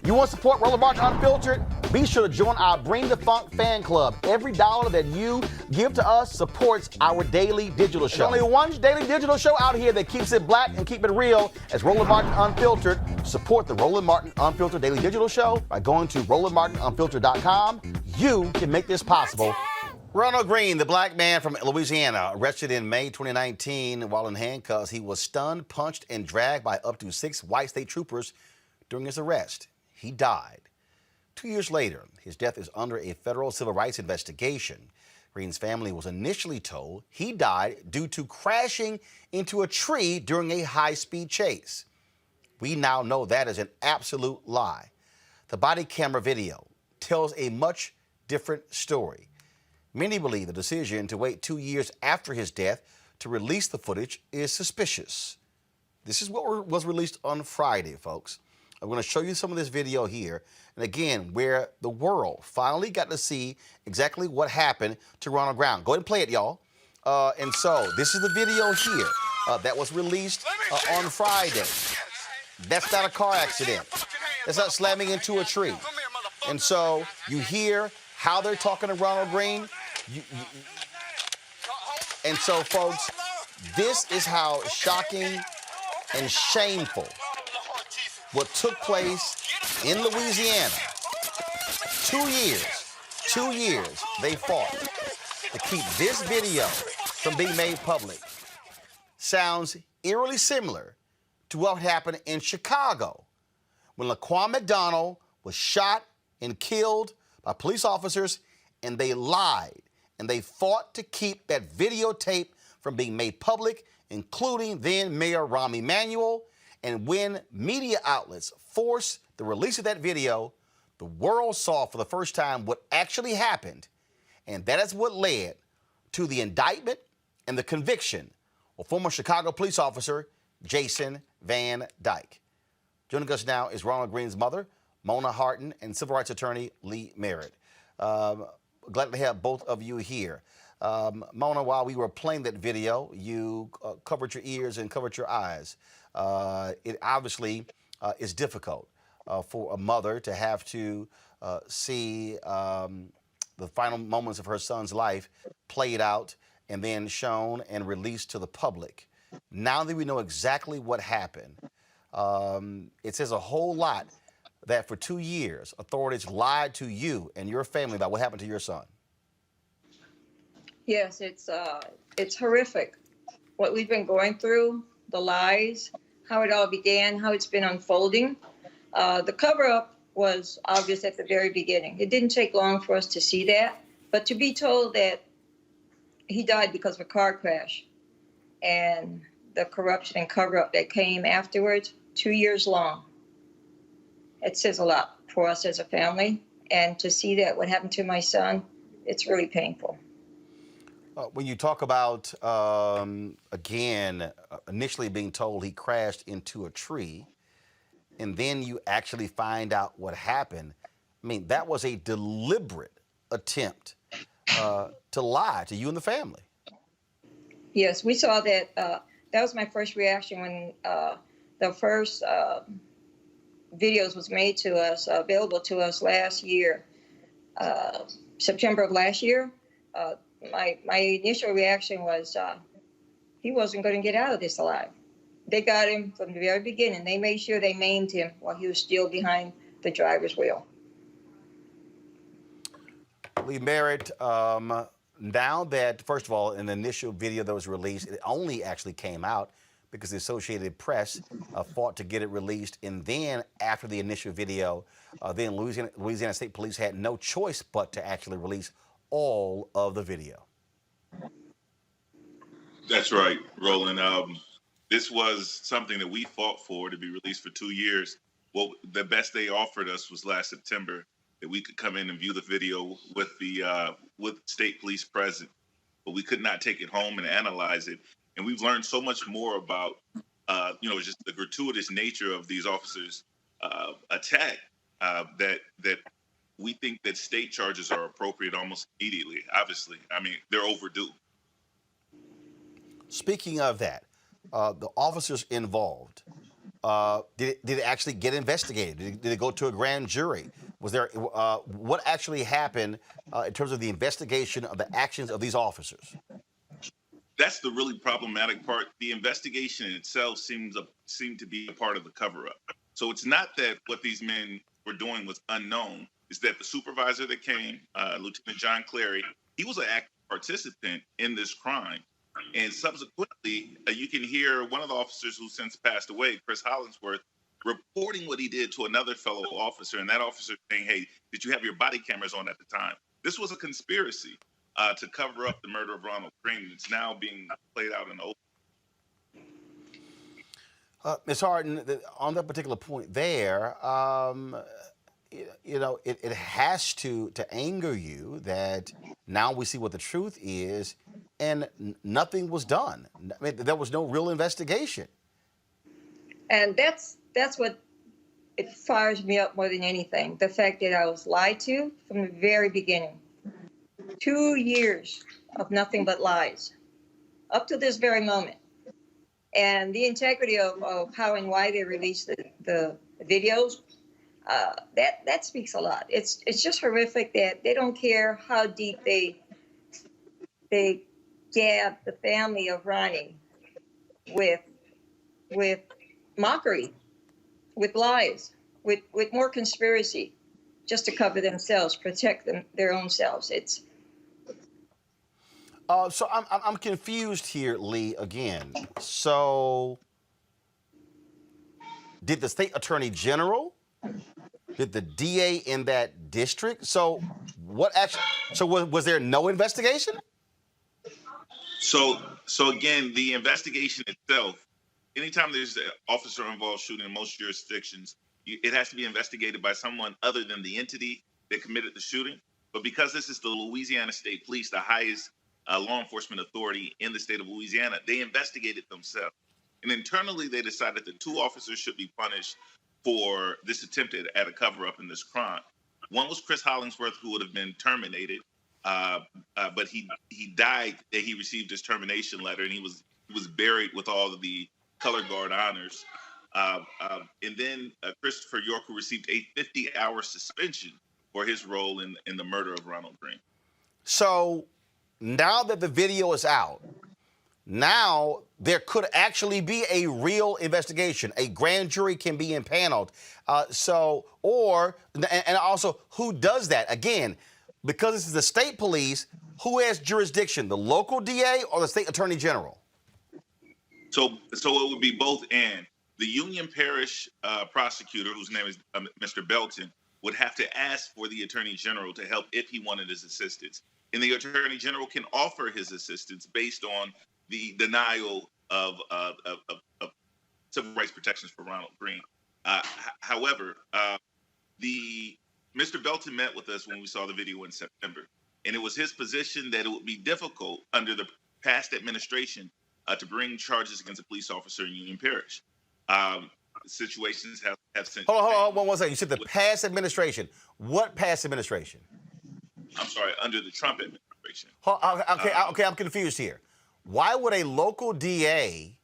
You want to support Roland Martin Unfiltered? Be sure to join our Bring the Funk fan club. Every dollar that you give to us supports our daily digital show. There's only one daily digital show out here that keeps it black and keep it real as Roland Martin Unfiltered. Support the Roland Martin Unfiltered daily digital show by going to RolandMartinUnfiltered.com. You can make this possible. Ronald Greene, the black man from Louisiana, arrested in May 2019 while in handcuffs. He was stunned, punched, and dragged by up to 6 white state troopers during his arrest. He died. 2 years later, his death is under a federal civil rights investigation. Greene's family was initially told he died due to crashing into a tree during a high-speed chase. We now know that is an absolute lie. The body camera video tells a much different story. Many believe the decision to wait 2 years after his death to release the footage is suspicious. This is what was released on Friday, folks. I'm going to show you some of this video here, and again, where the world finally got to see exactly what happened to Ronald Greene. Go ahead and play it, y'all. And so, this is the video here that was released on Friday. That's not a car accident. That's not slamming into a tree. And so, you hear how they're talking to Ronald Greene. And so, folks, this is how shocking and shameful what took place in Louisiana. 2 years they fought to keep this video from being made public. Sounds eerily similar to what happened in Chicago when Laquan McDonald was shot and killed by police officers, and they lied and they fought to keep that videotape from being made public, including then Mayor Rahm Emanuel. And when media outlets forced the release of that video, the world saw for the first time what actually happened. And that is what led to the indictment and the conviction of former Chicago police officer Jason Van Dyke. Joining us now is Ronald Greene's mother, Mona Hardin, and civil rights attorney Lee Merritt. Glad to have both of you here. Mona, while we were playing that video, you covered your ears and covered your eyes. It obviously is difficult for a mother to have to see the final moments of her son's life played out and then shown and released to the public. Now that we know exactly what happened, it says a whole lot that for 2 years, authorities lied to you and your family about what happened to your son. Yes, it's horrific what we've been going through, the lies, how it all began, how it's been unfolding. The cover-up was obvious at the very beginning. It didn't take long for us to see that, but to be told that he died because of a car crash and the corruption and cover-up that came afterwards, 2 years long, it says a lot for us as a family. And to see that what happened to my son, it's really painful. When you talk about, again, initially being told he crashed into a tree, and then you actually find out what happened, I mean, that was a deliberate attempt to lie to you and the family. Yes, we saw that. That was my first reaction when the first videos was made to us, available to us last year, September of last year. My initial reaction was he wasn't going to get out of this alive. They got him from the very beginning. They made sure they maimed him while he was still behind the driver's wheel. Lee Merritt, now that, first of all, an initial video that was released, it only actually came out because the Associated Press fought to get it released. And then after the initial video, then Louisiana State Police had no choice but to actually release all of the video. That's right, Roland. This was something that we fought for to be released for 2 years. Well, the best they offered us was last September, that we could come in and view the video with the with state police present, but we could not take it home and analyze it. And we've learned so much more about, just the gratuitous nature of these officers' attack that we think that state charges are appropriate almost immediately. Obviously, I mean, they're overdue. Speaking of that, the officers involved, Did it actually get investigated? Did it go to a grand jury? Was there what actually happened in terms of the investigation of the actions of these officers? That's the really problematic part. The investigation in itself seemed to be a part of the cover-up. So it's not that what these men were doing was unknown. It's that the supervisor that came, Lieutenant John Clary, he was an active participant in this crime. And subsequently, you can hear one of the officers who since passed away, Chris Hollingsworth, reporting what he did to another fellow officer. And that officer saying, hey, did you have your body cameras on at the time? This was a conspiracy to cover up the murder of Ronald Greene. It's now being played out in the open. Ms. Hardin, on that particular point there, it has to anger you that now we see what the truth is and nothing was done. I mean, there was no real investigation. And that's what it fires me up more than anything. The fact that I was lied to from the very beginning. 2 years of nothing but lies up to this very moment. And the integrity of how and why they released the videos, that speaks a lot. It's just horrific that they don't care how deep they gab the family of Ronnie with mockery, with lies, with more conspiracy, just to cover themselves, protect their own selves. So I'm confused here, Lee, again. So did the state attorney general, did the DA in that district? So was there no investigation? So again, the investigation itself, anytime there's an officer involved shooting in most jurisdictions, it has to be investigated by someone other than the entity that committed the shooting. But because this is the Louisiana State Police, the highest law enforcement authority in the state of Louisiana, they investigated themselves. And internally, they decided that 2 officers should be punished for this attempt at a cover-up in this crime. One was Chris Hollingsworth, who would have been terminated, but he died. He received his termination letter, and he was buried with all of the color guard honors. And then Christopher York, who received a 50-hour suspension for his role in the murder of Ronald Greene. So now that the video is out, now there could actually be a real investigation. A grand jury can be impaneled. And also, who does that? Again, because this is the state police, who has jurisdiction, the local DA or the state attorney general? So it would be both and. The Union Parish prosecutor, whose name is Mr. Belton, would have to ask for the attorney general to help if he wanted his assistance. And the attorney general can offer his assistance based on the denial of civil rights protections for Ronald Greene. However, Mr. Belton met with us when we saw the video in September, and it was his position that it would be difficult under the past administration to bring charges against a police officer in Union Parish. Situations have since. Hold on 1 second. You said the past administration. What past administration? I'm sorry, under the Trump administration. Okay, I'm confused here. Why would a local DA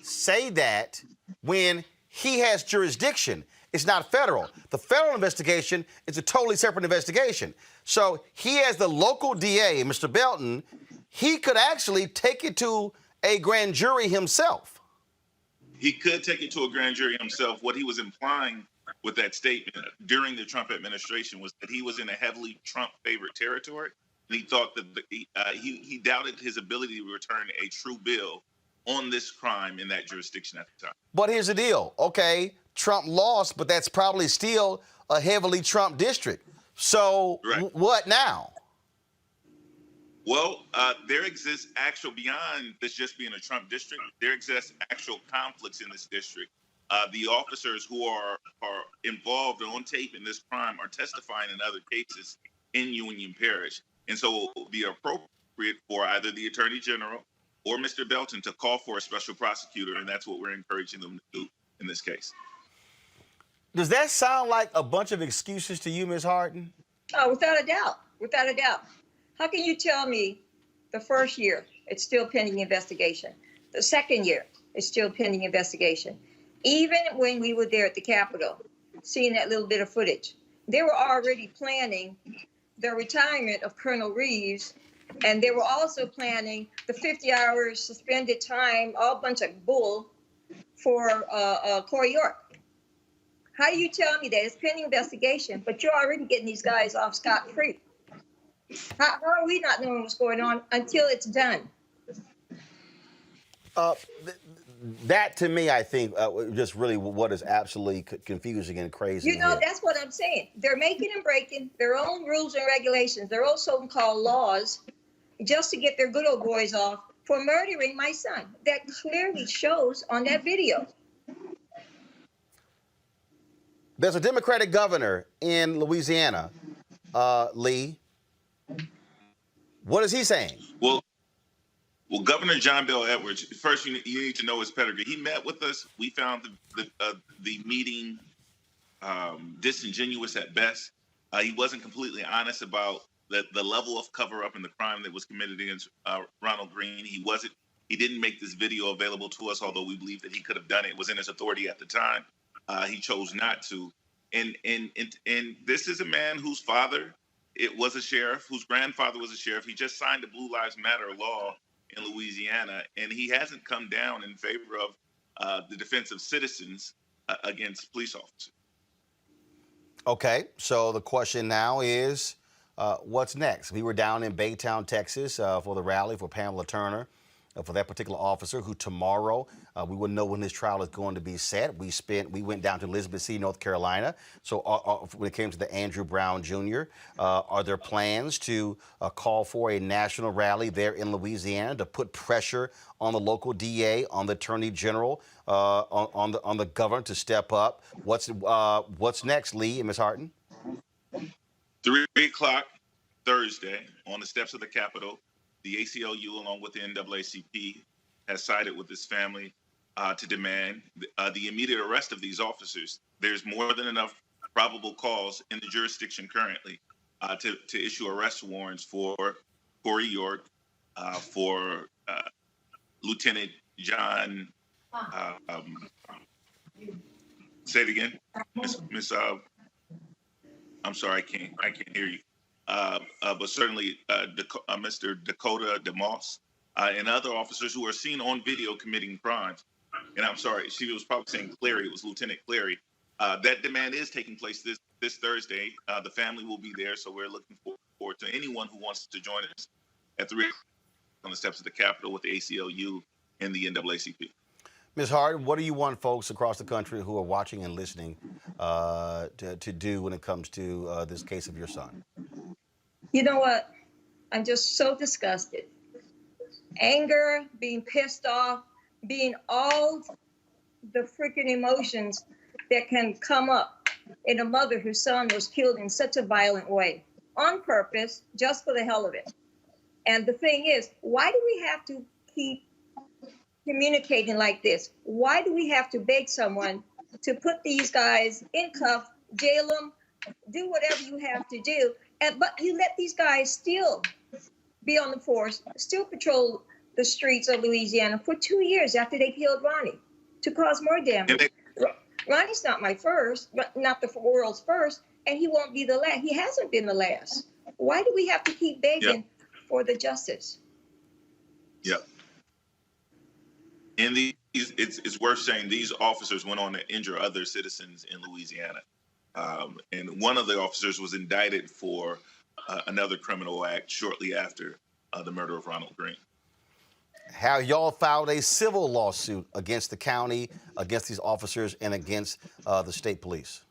say that when he has jurisdiction? It's not federal. The federal investigation is a totally separate investigation. So he, as the local DA, Mr. Belton, he could actually take it to a grand jury himself. He could take it to a grand jury himself. What he was implying with that statement during the Trump administration was that he was in a heavily Trump-favored territory, and he thought that he doubted his ability to return a true bill on this crime in that jurisdiction at the time. But here's the deal. Okay, Trump lost, but that's probably still a heavily Trump district. So right. What now? Well, there exists beyond this just being a Trump district, there exists actual conflicts in this district. The officers who are involved on tape in this crime are testifying in other cases in Union Parish. And so it would be appropriate for either the Attorney General or Mr. Belton to call for a special prosecutor, and that's what we're encouraging them to do in this case. Does that sound like a bunch of excuses to you, Ms. Hardin? Oh, without a doubt. Without a doubt. How can you tell me the first year it's still pending investigation? The second year it's still pending investigation. Even when we were there at the Capitol, seeing that little bit of footage, they were already planning the retirement of Colonel Reeves, and they were also planning the 50 hours suspended time, all bunch of bull for Corey York. How do you tell me that it's pending investigation, but you're already getting these guys off scot-free? How are we not knowing what's going on until it's done? That to me, I think, just really what is absolutely confusing and crazy. You know, here. that's what I'm saying. They're making and breaking their own rules and regulations, their own so-called laws, just to get their good old boys off for murdering my son. That clearly shows on that video. There's a Democratic governor in Louisiana, Lee. What is he saying? Well, Governor John Bel Edwards. First, you need to know his pedigree. He met with us. We found the meeting disingenuous at best. He wasn't completely honest about the level of cover up and the crime that was committed against Ronald Greene. He didn't make this video available to us, although we believe that he could have done it. It was in his authority at the time. He chose not to. And this is a man whose father was a sheriff, whose grandfather was a sheriff. He just signed the Blue Lives Matter law in Louisiana, and he hasn't come down in favor of the defense of citizens against police officers. Okay, so the question now is, what's next? We were down in Baytown, Texas, for the rally for Pamela Turner, for that particular officer who tomorrow, we wouldn't know when this trial is going to be set. We went down to Elizabeth City, North Carolina. So when it came to the Andrew Brown Jr., are there plans to call for a national rally there in Louisiana to put pressure on the local DA, on the Attorney General, on the governor to step up? What's next, Lee and Ms. Hardin? 3 o'clock Thursday on the steps of the Capitol. The ACLU, along with the NAACP, has sided with this family to demand the immediate arrest of these officers. There's more than enough probable cause in the jurisdiction currently to issue arrest warrants for Corey York, for Lieutenant John. Say it again, Miss. I'm sorry, I can't hear you. But certainly Mr. Dakota DeMoss and other officers who are seen on video committing crimes. And I'm sorry, she was probably saying Clary. It was Lieutenant Clary. That demand is taking place this Thursday. The family will be there, so we're looking forward to anyone who wants to join us at 3 on the steps of the Capitol with the ACLU and the NAACP. Ms. Hardin, what do you want folks across the country who are watching and listening to do when it comes to this case of your son? You know what? I'm just so disgusted. Anger, being pissed off, being all the freaking emotions that can come up in a mother whose son was killed in such a violent way, on purpose, just for the hell of it. And the thing is, why do we have to keep communicating like this? Why do we have to beg someone to put these guys in cuffs, jail them, do whatever you have to do? But you let these guys still be on the force, still patrol the streets of Louisiana for 2 years after they killed Ronnie to cause more damage. Ronnie's not my first, but not the world's first, and he won't be the last. He hasn't been the last. Why do we have to keep begging for the justice? Yep. And it's worth saying these officers went on to injure other citizens in Louisiana. And one of the officers was indicted for another criminal act shortly after the murder of Ronald Greene. Have y'all filed a civil lawsuit against the county, against these officers, and against the state police?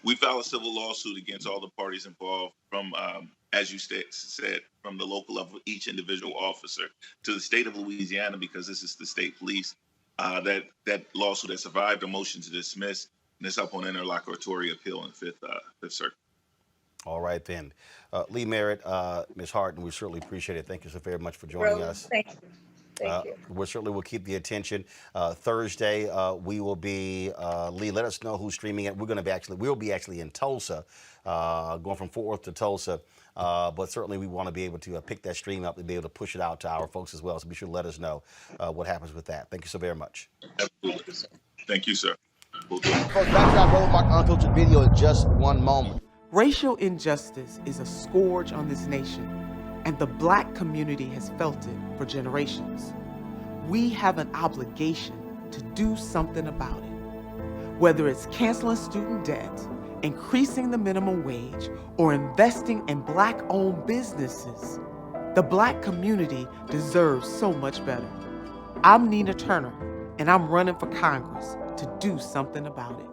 We filed a civil lawsuit against all the parties involved, from, as you said, from the local level, each individual officer, to the state of Louisiana, because this is the state police. That lawsuit has survived a motion to dismiss, and it's up on interlocutory appeal in Fifth Circuit. All right, then. Lee Merritt, Ms. Hardin, we certainly appreciate it. Thank you so very much for joining us. Thank you. Thank you. We certainly will keep the attention. Thursday, we will be, Lee, let us know who's streaming it. We'll be actually in Tulsa, going from Fort Worth to Tulsa. But certainly we want to be able to pick that stream up and be able to push it out to our folks as well. So be sure to let us know what happens with that. Thank you so very much. Absolutely. Thank you, sir. We'll do. Folks, back to our Roland Mark Unfiltered video in just one moment. Racial injustice is a scourge on this nation, and the Black community has felt it for generations. We have an obligation to do something about it. Whether it's canceling student debt, increasing the minimum wage, or investing in Black-owned businesses, the Black community deserves so much better. I'm Nina Turner, and I'm running for Congress to do something about it.